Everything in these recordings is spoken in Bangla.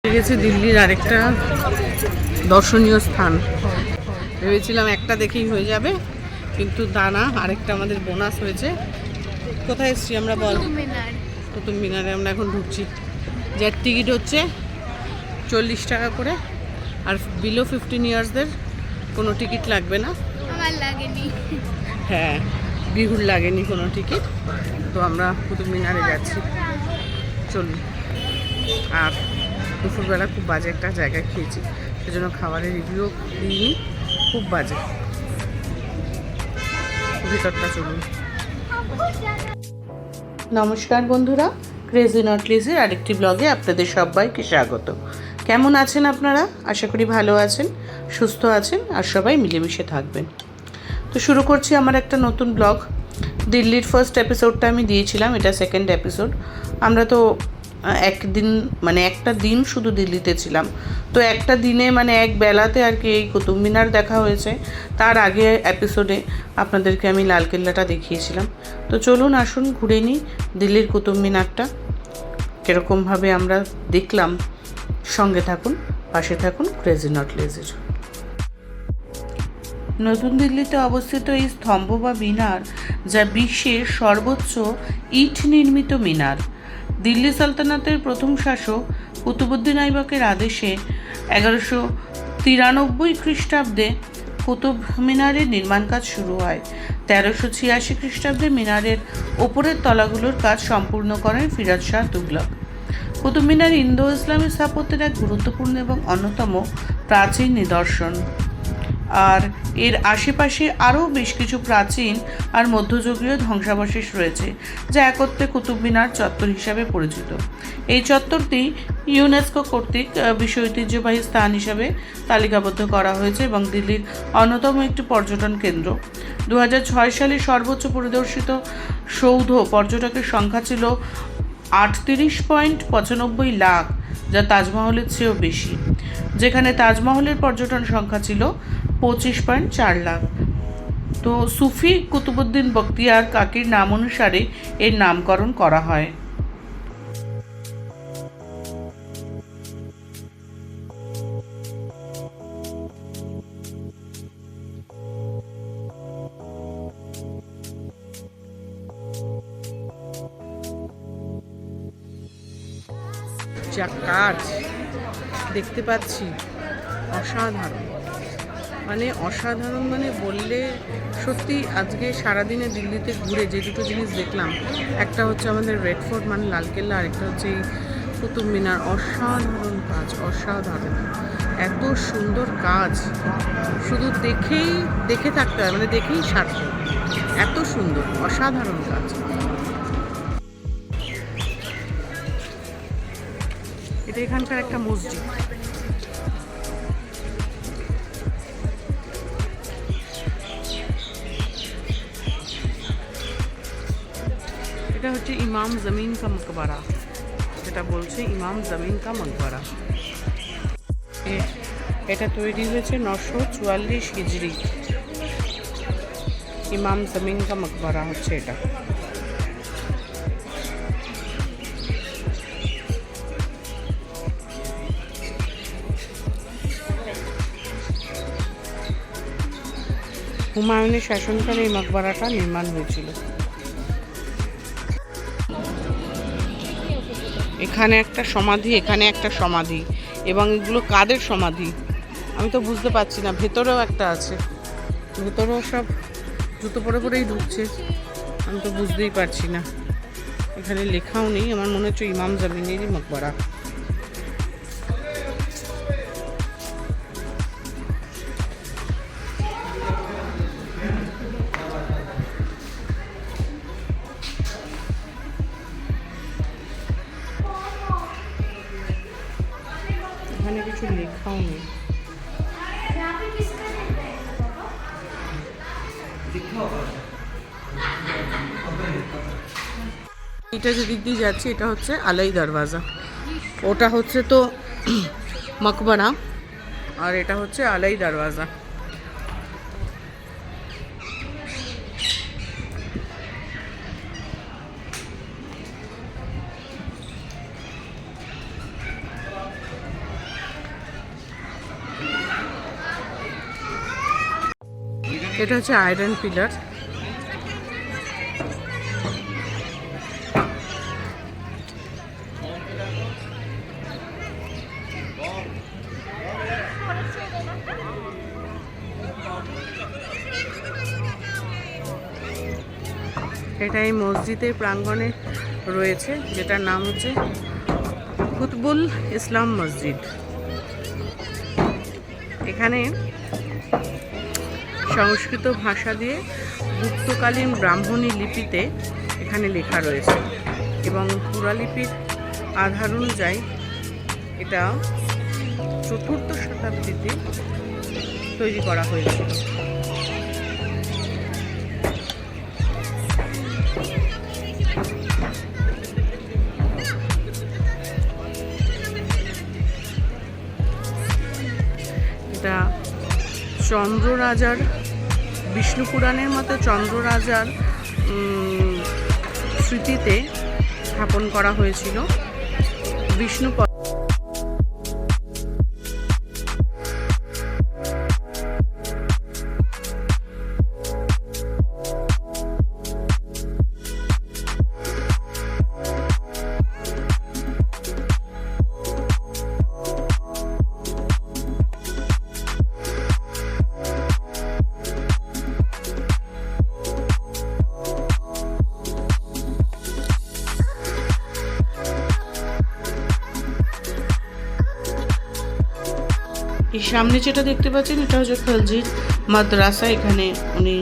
গেছে দিল্লির আরেকটা দর্শনীয় স্থান। ভেবেছিলাম একটা দেখেই হয়ে যাবে, কিন্তু তা না, আরেকটা আমাদের বোনাস হয়েছে। কোথায় এসছি আমরা বল? কুতুব মিনারে আমরা এখন ঢুকছি। যার টিকিট হচ্ছে 40 টাকা করে, আর বিলো 15 ইয়ার্সদের কোনো টিকিট লাগবে না। আমার লাগেনি। হ্যাঁ, বিহুর লাগেনি কোনো টিকিট। তো আমরা কুতুব মিনারে যাচ্ছি, চলুন। আর দুপুরবেলা খুব বাজে একটা জায়গায় খেয়েছি, সেজন্য খাবারের রিভিউ দিইনি, খুব বাজে। ভিতরটা চলুন। নমস্কার বন্ধুরা, ক্রেজি নট লেজির আরেকটি ব্লগে আপনাদের সবাইকে স্বাগত। কেমন আছেন আপনারা? আশা করি ভালো আছেন, সুস্থ আছেন, আর সবাই মিলেমিশে থাকবেন। তো শুরু করছি আমার একটা নতুন ব্লগ। দিল্লির ফার্স্ট এপিসোডটা আমি দিয়েছিলাম, এটা সেকেন্ড এপিসোড। আমরা তো একটা দিন শুধু দিল্লিতে ছিলাম, তো একটা দিনে এক বেলাতে আর কি এই কুতুব মিনার দেখা হয়েছে। তার আগে এপিসোডে আপনাদেরকে আমি লালকেল্লাটা দেখিয়েছিলাম। তো চলুন আসুন ঘুরে নিই দিল্লির কুতুব মিনারটা, কীরকমভাবে আমরা দেখলাম। সঙ্গে থাকুন, পাশে থাকুন ক্রেজি নট লেজির। নতুন দিল্লিতে অবস্থিত এই স্তম্ভ বা মিনার, যা বিশ্বের সর্বোচ্চ ইট নির্মিত মিনার। দিল্লি সালতানাতের প্রথম শাসক কুতুবউদ্দিন আইবকের আদেশে 1193 খ্রিস্টাব্দে কুতুব মিনারের নির্মাণ কাজ শুরু হয়। 1386 খ্রিস্টাব্দে মিনারের ওপরের তলাগুলোর কাজ সম্পূর্ণ করেন ফিরোজ শাহ তুগলক। কুতুব মিনার ইন্দো ইসলামী স্থাপত্যের এক গুরুত্বপূর্ণ এবং অন্যতম প্রাচীন নিদর্শন। আর এর আশেপাশে আরও বেশ কিছু প্রাচীন আর মধ্যযুগীয় ধ্বংসাবশেষ রয়েছে, যা একত্রে কুতুব মিনার চত্বর হিসাবে পরিচিত। এই চত্বরটি ইউনেস্কো কর্তৃক বিশ্ব ঐতিহ্যবাহী স্থান হিসাবে তালিকাবদ্ধ করা হয়েছে এবং দিল্লির অন্যতম একটি পর্যটন কেন্দ্র। 2006 সালে সর্বোচ্চ পরিদর্শিত সৌধ পর্যটকের সংখ্যা ছিল 38.95 লাখ, যা তাজমহলের চেয়েও বেশি, যেখানে তাজমহলের পর্যটন সংখ্যা ছিল 25.4 লাখ। তো সুফি কুতুবউদ্দিন বখতিয়ার কাকির নাম অনুসারে এর নামকরণ করা হয়। যা কাজ দেখতে পাচ্ছি, অসাধারণ, অসাধারণ বললে সত্যি। আজকে সারাদিনে দিল্লিতে ঘুরে যে দুটো জিনিস দেখলাম, একটা হচ্ছে আমাদের রেড ফোর্ট লালকেল্লা, আরেকটা হচ্ছে এই কুতুব মিনার। অসাধারণ কাজ, অসাধারণ, এত সুন্দর কাজ, শুধু দেখে থাকতে হয়, দেখেই সার্থক, এত সুন্দর অসাধারণ কাজ। এটা এখানকার একটা মসজিদ। এটা হচ্ছে ইমাম জমিন কা মকবরা, যেটা বলছে ইমাম জমিন কা মকবরা। এটা তৈরি হয়েছে 944 হিজরি। ইমাম জমিন কা মকবরা হচ্ছে এটা। হুমায়ুনের শাসনকালে এই মকবরাটা নির্মাণ হয়েছিল। এখানে একটা সমাধি, এখানে একটা সমাধি, এবং এগুলো কাদের সমাধি আমি তো বুঝতে পারছি না। ভেতরেও একটা আছে, ভেতরেও সব জুতো পরে পরেই ঢুকছে, আমি তো বুঝতেই পারছি না। এখানে লেখাও নেই, আমার মনে হচ্ছে ইমাম জামিনেরই মকবরা। এখানে কিছু লেখাও নেই। এটা যেদিক দিয়ে যাচ্ছে এটা হচ্ছে আলাই দরওয়াজা, ওটা হচ্ছে তো মকবরা, আর এটা হচ্ছে আলাই দরওয়াজা। এটা হচ্ছে আয়রন পিলার। এটা এই মসজিদের প্রাঙ্গণে রয়েছে, যেটার নাম হচ্ছে কুতবুল ইসলাম মসজিদ। এখানে সংস্কৃত ভাষা দিয়ে গুপ্তকালীন ব্রাহ্মণী লিপিতে এখানে লেখা রয়েছে এবং পুরালিপির আধার অনুযায়ী এটা 4th শতাব্দীতে তৈরি করা হয়েছিল। এটা চন্দ্ররাজার, বিষ্ণু পুরাণের মতে চন্দ্ররাজার স্মৃতিতে স্থাপন করা হয়েছিল। বিষ্ণু এই সামনে যেটা দেখতে পাচ্ছেন এটা হচ্ছে খলজির মাদ্রাসা। এখানে উনি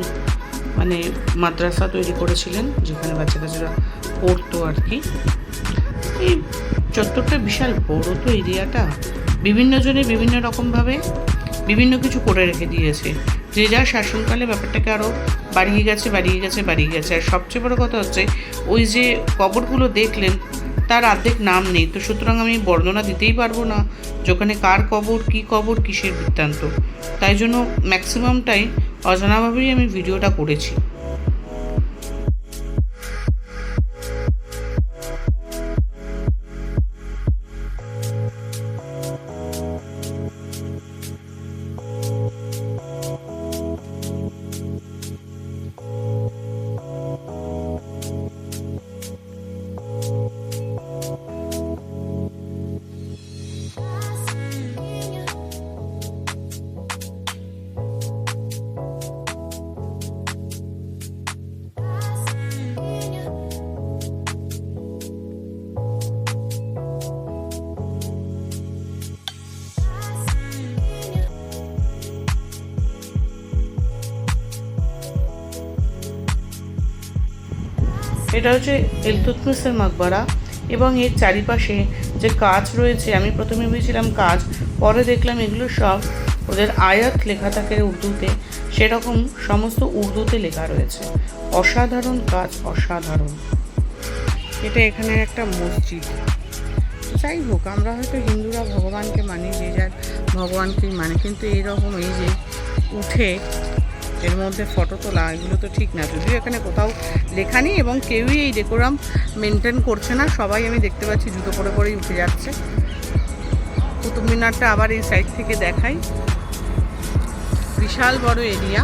মানে মাদ্রাসা তৈরি করেছিলেন যেখানে বাচ্চা কাচ্চারা পড়তো আর কি। এই চত্বরটা বিশাল বড় তো এরিয়াটা, বিভিন্ন জনে বিভিন্ন রকমভাবে বিভিন্ন কিছু করে রেখে দিয়েছে। যে যার শাসনকালে ব্যাপারটাকে আরও বাড়িয়ে গেছে। আর সবচেয়ে বড় কথা হচ্ছে ওই যে কবরগুলো দেখলেন তার অর্ধেক নাম নেই, তো সুতরাং আমি বর্ণনা দিতেই পারবো না যে ওখানে কার কবর, কী কবর, কিসের বৃত্তান্ত। তাই জন্য ম্যাক্সিমামটাই অজানাভাবেই আমি ভিডিওটা করেছি। এটা হচ্ছে ইলতুৎমিশের মাকবারা এবং এর চারিপাশে যে কাজ রয়েছে, আমি প্রথমে ভেবেছিলাম কাজ, পরে দেখলাম এগুলো সব ওদের আয়াত লেখা থাকে উর্দুতে, সেরকম সমস্ত উর্দুতে লেখা রয়েছে। অসাধারণ কাজ, অসাধারণ। এটা এখানে একটা মসজিদ। যাই হোক, আমরা হয়তো হিন্দুরা ভগবানকে মানি, যে যার ভগবানকেই মানে, কিন্তু এইরকম এই যে উঠে এর মধ্যে ফটো তোলা, এগুলো তো ঠিক না। যদিও এখানে কোথাও লেখা নেই এবং কেউই এই ডেকোরাম মেনটেন করছে না, সবাই আমি দেখতে পাচ্ছি জুতো পরে পরেই উঠে যাচ্ছে। কুতুব মিনারটা আবার এই সাইড থেকে দেখাই, বিশাল বড় এরিয়া।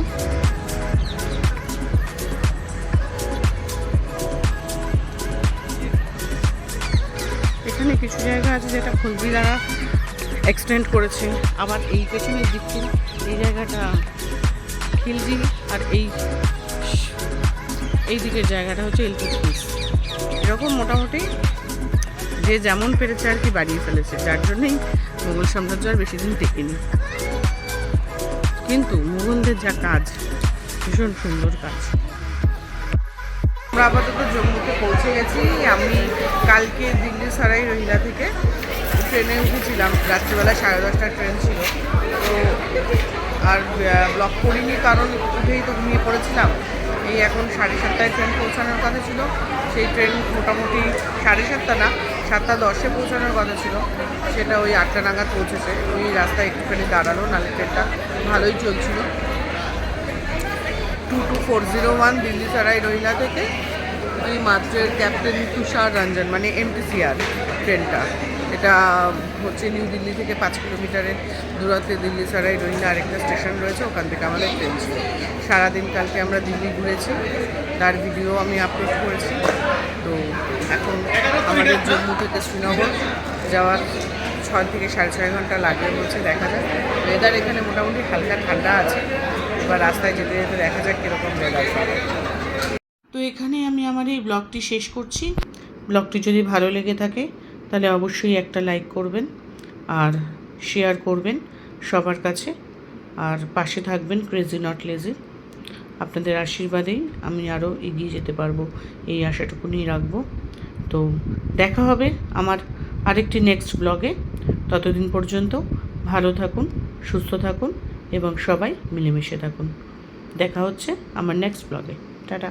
এখানে কিছু জায়গা আছে যেটা খলজি দ্বারা এক্সটেন্ড করেছে, আবার এই পেছনের দিকটি এই জায়গাটা খিলজি, আর এই দিকের জায়গাটা হচ্ছে ইলতুৎমিশ। এরকম মোটামুটি যে যেমন পেরেছে আর কি বাড়িয়ে ফেলেছে, যার জন্যই মুঘল সাম্রাজ্য আর বেশি দিন টেকেনি। কিন্তু মুঘলদের যা কাজ, ভীষণ সুন্দর কাজ। আমরা আপাতত জম্মুতে পৌঁছে গেছি। আমি কালকে দিল্লি সারাই রোহিলা থেকে ট্রেনে উঠেছিলাম, রাত্রিবেলা 10:30টার ট্রেন ছিল। তো আর ব্লক করিনি, কারণ উঠেই তো ঘুমিয়ে পড়েছিলাম। এই এখন 7:30টায় ট্রেন পৌঁছানোর কথা ছিল, সেই ট্রেন মোটামুটি 7:30 না, 7:10 পৌঁছানোর কথা ছিল, সেটা ওই 8টা নাগাদ পৌঁছেছে। ওই রাস্তায় একটুখানি দাঁড়ালো, নালে ট্রেনটা ভালোই চলছিল। 22401 দিল্লি সারাই রোহিলা থেকে ওই মাত্র ক্যাপ্টেন তুষার রঞ্জন মানে MTCR ট্রেনটা, এটা হচ্ছে নিউ দিল্লি থেকে 5 কিলোমিটারের দূরত্বে দিল্লি সারাই রোহিলা আরেকটা স্টেশন রয়েছে, ওখান থেকে আমাদের ট্রেন ছিল। সারাদিন কালকে আমরা দিল্লি ঘুরেছি, তার ভিডিও আমি আপলোড করেছি। তো এখন আমাদের জম্মু থেকে শ্রীনগর যাওয়ার 6 থেকে 6.5 ঘন্টা লাগবে বলছে, দেখা যাক। ওয়েদার এখানে মোটামুটি হালকা ঠান্ডা আছে, এবার রাস্তায় যেতে যেতে দেখা যাক কীরকম ওয়েদার পাবে। তো এখানে আমি আমার এই ব্লগটি শেষ করছি। ব্লগটি যদি ভালো লেগে থাকে তাহলে অবশ্যই একটা লাইক করবেন আর শেয়ার করবেন সবার কাছে, আর পাশে থাকবেন ক্রেজি নট লেজি। আপনাদের আশীর্বাদেই আমি আরও এগিয়ে যেতে পারবো, এই আশাটুকুনি রাখবো। তো দেখা হবে আমার আরেকটি নেক্সট ব্লগে। ততদিন পর্যন্ত ভালো থাকুন, সুস্থ থাকুন এবং সবাই মিলেমিশে থাকুন। দেখা হচ্ছে আমার নেক্সট ব্লগে। টাটা।